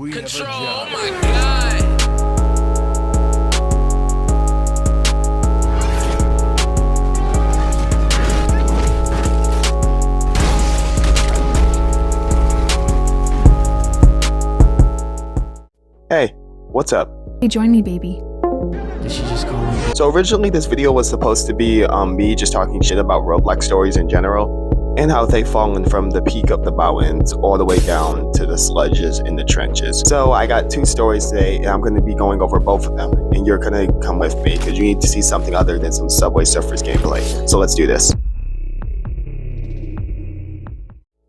We Control, have a job. oh my god. Hey, what's up? Hey, join me, baby. Did she just call me? So originally this video was supposed to be me just talking shit about Roblox stories in general, and how they've fallen from the peak of the mountains all the way down to the sludges in the trenches. So I got two stories today, and I'm going to be going over both of them, and you're going to come with me, because you need to see something other than some Subway Surfers gameplay. So let's do this.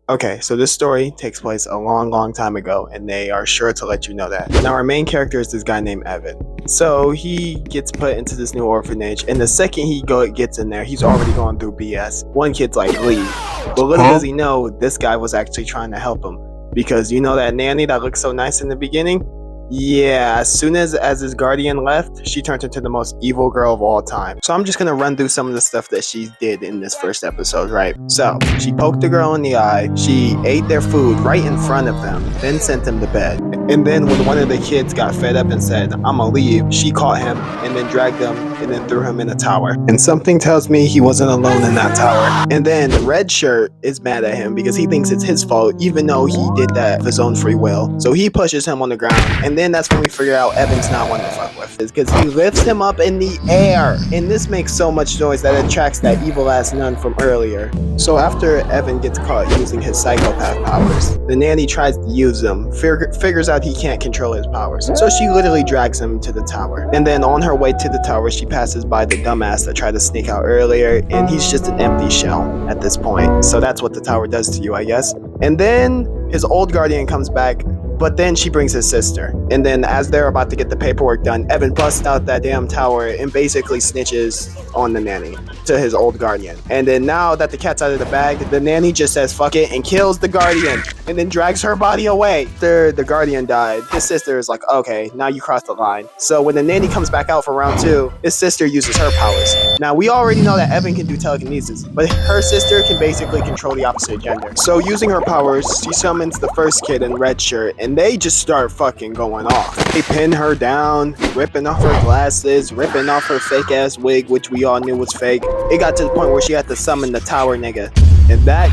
Okay, so this story takes place a long time ago, and they are sure to let you know that. Now, our main character is this guy named Evan. So he gets put into this new orphanage, and the second he gets in there, he's already going through BS. One kid's like, leave. But little does he know, this guy was actually trying to help him. Because you know that nanny that looked so nice in the beginning? Yeah, as soon as his guardian left, she turned into the most evil girl of all time. So I'm just gonna run through some of the stuff that she did in this first episode, right? So, she poked the girl in the eye, she ate their food right in front of them, then sent them to bed. And then when one of the kids got fed up and said, I'ma leave, she caught him and then dragged him and then threw him in a tower. And something tells me he wasn't alone in that tower. And then the red shirt is mad at him because he thinks it's his fault, even though he did that of his own free will. So he pushes him on the ground, and then that's when we figure out Evan's not one to fuck with. It's because he lifts him up in the air. And this makes so much noise that attracts that evil ass nun from earlier. So after Evan gets caught using his psychopath powers, the nanny tries to use them, figures out he can't control his powers. So she literally drags him to the tower. And then on her way to the tower, she passes by the dumbass that tried to sneak out earlier, and he's just an empty shell at this point. So that's what the tower does to you, I guess. And then his old guardian comes back, but then she brings his sister. And then as they're about to get the paperwork done, Evan busts out that damn tower and basically snitches on the nanny to his old guardian. And then now that the cat's out of the bag, the nanny just says fuck it and kills the guardian and then drags her body away. After the guardian died, his sister is like, okay, now you crossed the line. So when the nanny comes back out for round 2, his sister uses her powers. Now we already know that Evan can do telekinesis, but her sister can basically control the opposite gender. So using her powers, she summons the first kid in red shirt, and they just start fucking going off. They pin her down, ripping off her glasses, ripping off her fake ass wig, which we all knew was fake. It got to the point where she had to summon the tower nigga. And that,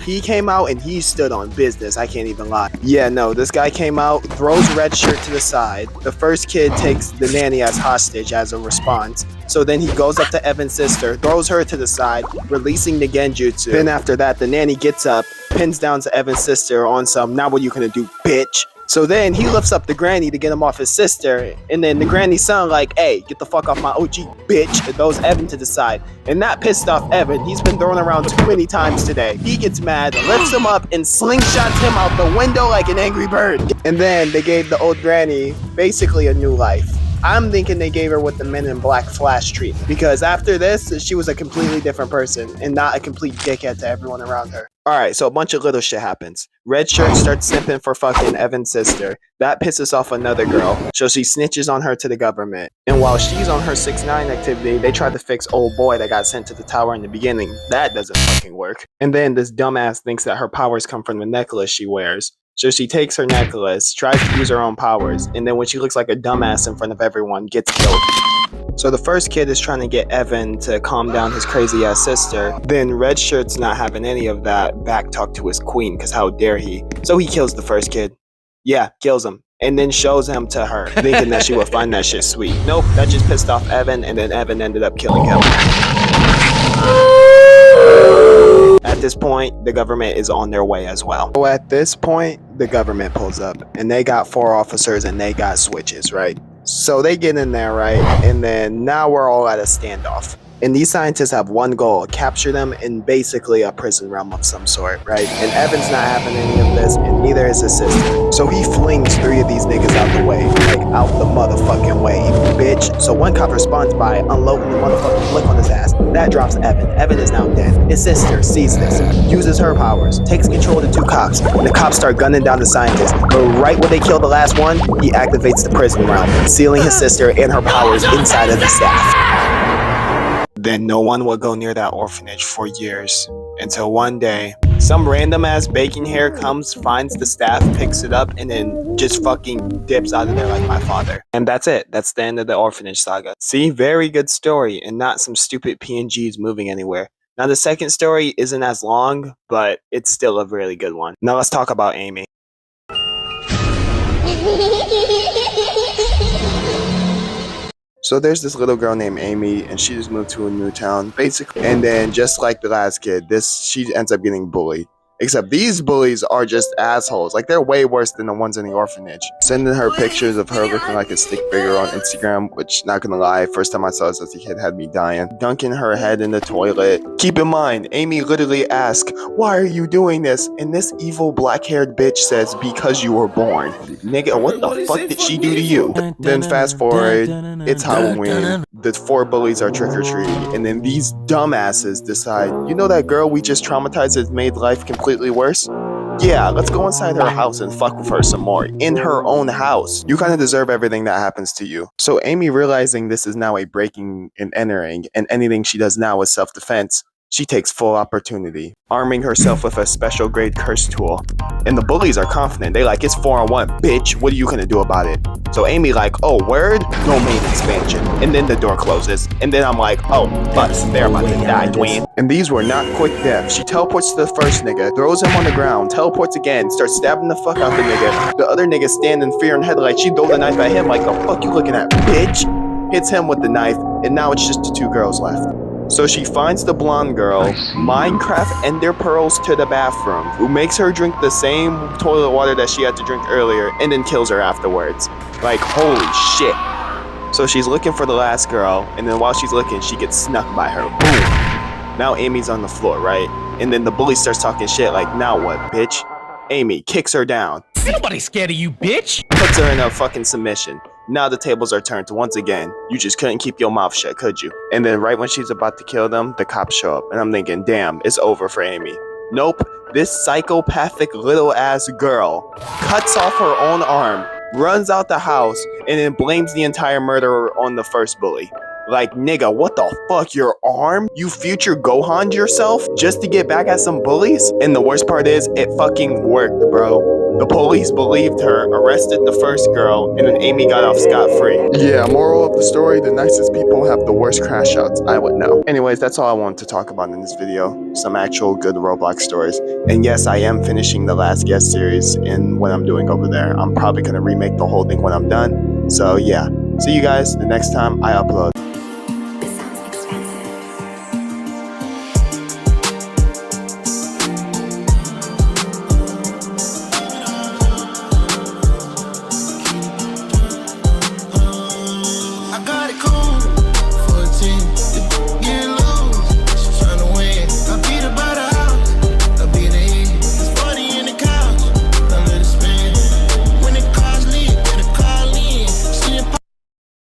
he came out and he stood on business, I can't even lie. Yeah, no, this guy came out, throws red shirt to the side. The first kid takes the nanny as hostage as a response. So then he goes up to Evan's sister, throws her to the side, releasing the genjutsu. Then after that, the nanny gets up, pins down to Evan's sister on some, now what you gonna do, bitch? So then he lifts up the granny to get him off his sister, and then the granny's son like, hey, get the fuck off my OG, bitch, and throws Evan to the side. And that pissed off Evan. He's been thrown around too many times today. He gets mad, lifts him up, and slingshots him out the window like an angry bird. And then they gave the old granny basically a new life. I'm thinking they gave her what the Men in Black Flash treatment, because after this, she was a completely different person and not a complete dickhead to everyone around her. Alright, so a bunch of little shit happens. Red shirt starts snipping for fucking Evan's sister. That pisses off another girl, so she snitches on her to the government. And while she's on her 6ix9ine activity, they tried to fix old boy that got sent to the tower in the beginning. That doesn't fucking work. And then this dumbass thinks that her powers come from the necklace she wears. So she takes her necklace, tries to use her own powers, and then when she looks like a dumbass in front of everyone, gets killed. So the first kid is trying to get Evan to calm down his crazy ass sister. Then Red Shirt's not having any of that back talk to his queen, because how dare he. So he kills the first kid. Yeah, kills him. And then shows him to her, thinking that she would find that shit sweet. Nope, that just pissed off Evan, and then Evan ended up killing him. At this point, the government is on their way as well. So at this point, the government pulls up, and they got 4 officers and they got switches, right? So they get in there, right? And then now we're all at a standoff. And these scientists have one goal, capture them in basically a prison realm of some sort, right? And Evan's not having any of this, and neither is his sister. So he flings 3 of these niggas out the way, like out the motherfucking way, bitch. So one cop responds by unloading the motherfucking flick on his ass. That drops Evan. Evan is now dead. His sister sees this, uses her powers, takes control of the 2 cops. The cops start gunning down the scientists, but right when they kill the last one, he activates the prison realm, sealing his sister and her powers inside of the staff. Then no one would go near that orphanage for years, until one day, Some random ass bacon hair comes, finds the staff, picks it up, and then just fucking dips out of there like my father. And that's it. That's the end of the orphanage saga. See, very good story, and not some stupid PNGs moving anywhere. Now the second story isn't as long, but it's still a really good one. Now let's talk about Amy. So there's this little girl named Amy, and she just moved to a new town, basically. And then just like the last kid, she ends up getting bullied. Except these bullies are just assholes. Like, they're way worse than the ones in the orphanage. Sending her pictures of her looking like a stick figure on Instagram, which, not gonna lie, first time I saw this as a kid had me dying. Dunking her head in the toilet. Keep in mind, Amy literally asks, "Why are you doing this?" And this evil black-haired bitch says, "Because you were born." Nigga, what the fuck did she do to you? Then fast forward, it's Halloween. The 4 bullies are trick-or-treating, and then these dumbasses decide, you know that girl we just traumatized has made life completely worse? Yeah, let's go inside her house and fuck with her some more. In her own house. You kind of deserve everything that happens to you. So Amy, realizing this is now a breaking and entering, and anything she does now is self-defense, she takes full opportunity, arming herself with a special grade curse tool. And the bullies are confident. They like, it's 4-on-1, bitch. What are you gonna do about it? So Amy like, oh, word? Domain expansion. And then the door closes. And then I'm like, oh, butts, they're about to die, Dwayne. And these were not quick deaths. She teleports to the first nigga, throws him on the ground, teleports again, starts stabbing the fuck out the nigga. The other nigga stand in fear and headlights. She throw the knife at him like, the fuck you looking at, bitch? Hits him with the knife, and now it's just the 2 girls left. So she finds the blonde girl, Minecraft Ender Pearls to the bathroom, who makes her drink the same toilet water that she had to drink earlier, and then kills her afterwards. Like, holy shit. So she's looking for the last girl, and then while she's looking, she gets snuck by her. Boom. Now Amy's on the floor, right? And then the bully starts talking shit like, now what, bitch? Amy kicks her down. Ain't nobody scared of you, bitch! Puts her in a fucking submission. Now the tables are turned once again. You just couldn't keep your mouth shut, could you? And then right when she's about to kill them, the cops show up. And I'm thinking, damn, it's over for Amy. Nope. This psychopathic little ass girl cuts off her own arm, runs out the house, and then blames the entire murderer on the first bully. Like, nigga, what the fuck, your arm? You future Gohan'd yourself just to get back at some bullies? And the worst part is, it fucking worked, bro. The police believed her, arrested the first girl, and then Amy got off scot-free. Yeah, moral of the story, the nicest people have the worst crash outs, I would know. Anyways, that's all I wanted to talk about in this video. Some actual good Roblox stories. And yes, I am finishing the Last Guest series in what I'm doing over there. I'm probably gonna remake the whole thing when I'm done. So yeah, see you guys the next time I upload. I got it cool for a team.